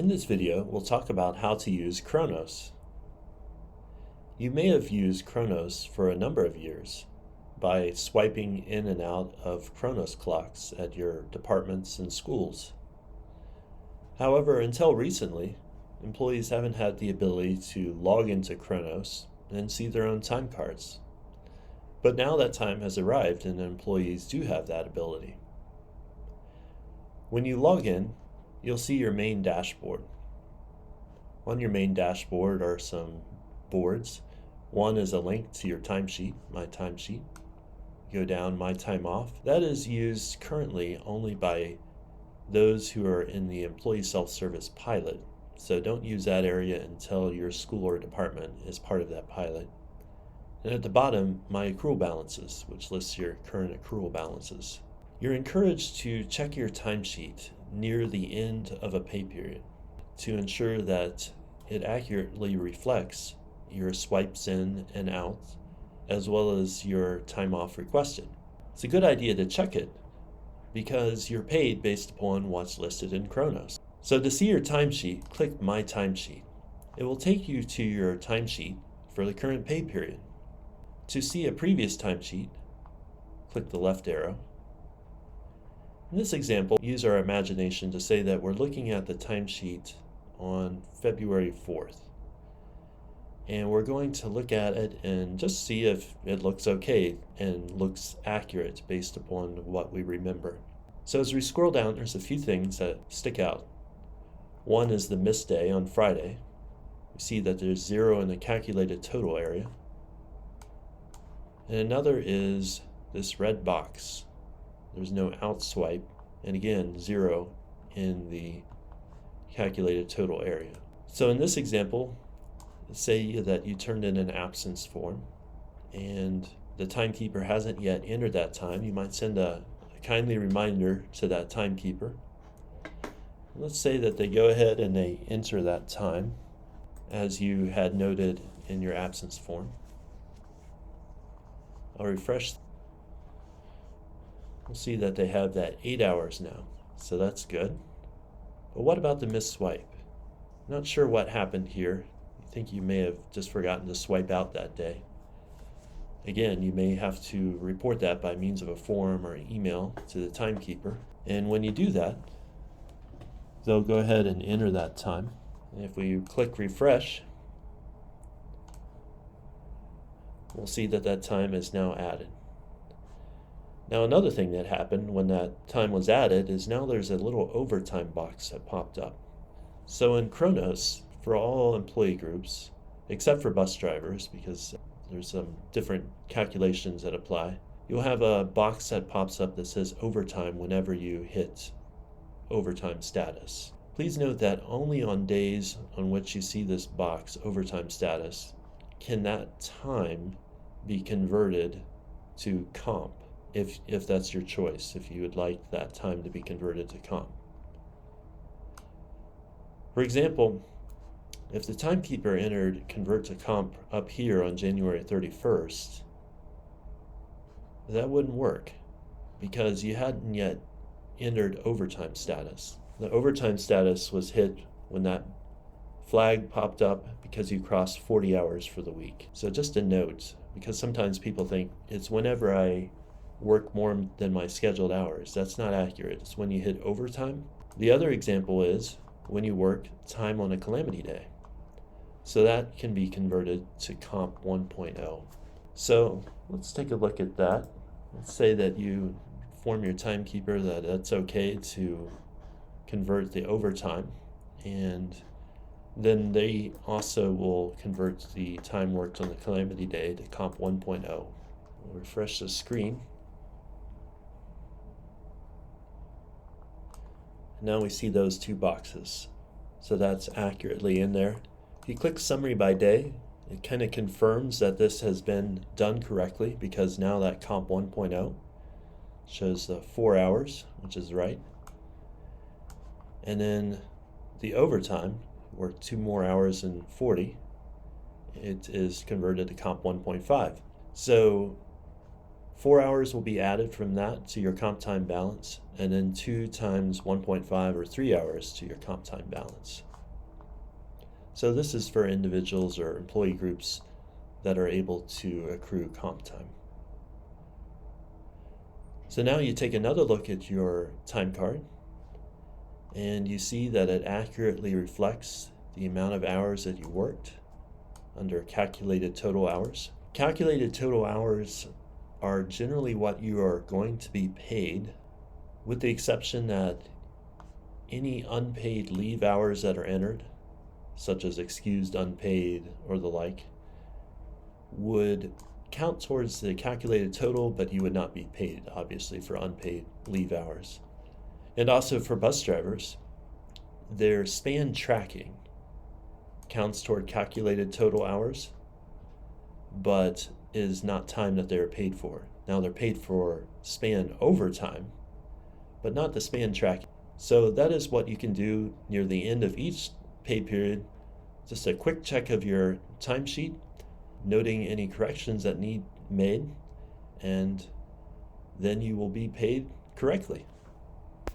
In this video, we'll talk about how to use Kronos. You may have used Kronos for a number of years by swiping in and out of Kronos clocks at your departments and schools. However, until recently, employees haven't had the ability to log into Kronos and see their own time cards. But now that time has arrived and employees do have that ability. When you log in, you'll see your main dashboard. On your main dashboard are some boards. One is a link to your timesheet, My Timesheet. Go down My Time Off. That is used currently only by those who are in the employee self-service pilot. So don't use that area until your school or department is part of that pilot. And at the bottom, My Accrual Balances, which lists your current accrual balances. You're encouraged to check your timesheet near the end of a pay period to ensure that it accurately reflects your swipes in and out, as well as your time off requested. It's a good idea to check it because you're paid based upon what's listed in Kronos. So to see your timesheet, click My Timesheet. It will take you to your timesheet for the current pay period. To see a previous timesheet, click the left arrow. In this example, use our imagination to say that we're looking at the timesheet on February 4th. And we're going to look at it and just see if it looks okay and looks accurate based upon what we remember. So as we scroll down, there's a few things that stick out. One is the missed day on Friday. We see that there's 0 in the calculated total area. And another is this red box. There's no out swipe, and again, 0 in the calculated total area. So in this example, say that you turned in an absence form and the timekeeper hasn't yet entered that time. You might send a kindly reminder to that timekeeper. Let's say that they go ahead and they enter that time as you had noted in your absence form. I'll refresh. We'll see that they have that 8 hours now, so that's good. But what about the missed swipe? Not sure what happened here. I think you may have just forgotten to swipe out that day. Again, you may have to report that by means of a form or email to the timekeeper. And when you do that, they'll go ahead and enter that time. And if we click refresh, we'll see that that time is now added. Now another thing that happened when that time was added is now there's a little overtime box that popped up. So in Kronos, for all employee groups, except for bus drivers, because there's some different calculations that apply, you'll have a box that pops up that says overtime whenever you hit overtime status. Please note that only on days on which you see this box, overtime status, can that time be converted to comp. If that's your choice, if you would like that time to be converted to comp. For example, if the timekeeper entered convert to comp up here on January 31st, that wouldn't work because you hadn't yet entered overtime status. The overtime status was hit when that flag popped up because you crossed 40 hours for the week. So just a note, because sometimes people think it's whenever I work more than my scheduled hours. That's not accurate. It's when you hit overtime. The other example is when you work time on a calamity day. So that can be converted to comp 1.0. So let's take a look at that. Let's say that you inform your timekeeper that it's okay to convert the overtime, and then they also will convert the time worked on the calamity day to comp 1.0. We'll refresh the screen. Now we see those two boxes. So that's accurately in there. If you click Summary by Day, it kind of confirms that this has been done correctly because now that Comp 1.0 shows the 4 hours, which is right. And then the overtime, worked 2 more hours and 40, it is converted to Comp 1.5. So 4 hours will be added from that to your comp time balance, and then 2 times 1.5 or 3 hours to your comp time balance. So this is for individuals or employee groups that are able to accrue comp time. So now you take another look at your time card and you see that it accurately reflects the amount of hours that you worked under calculated total hours. Calculated total hours are generally what you are going to be paid, with the exception that any unpaid leave hours that are entered, such as excused unpaid or the like, would count towards the calculated total, but you would not be paid, obviously, for unpaid leave hours. And also for bus drivers, their span tracking counts toward calculated total hours, but is not time that they're paid for. Now they're paid for span overtime, but not the span tracking. So that is what you can do near the end of each pay period. Just a quick check of your timesheet, noting any corrections that need made, and then you will be paid correctly.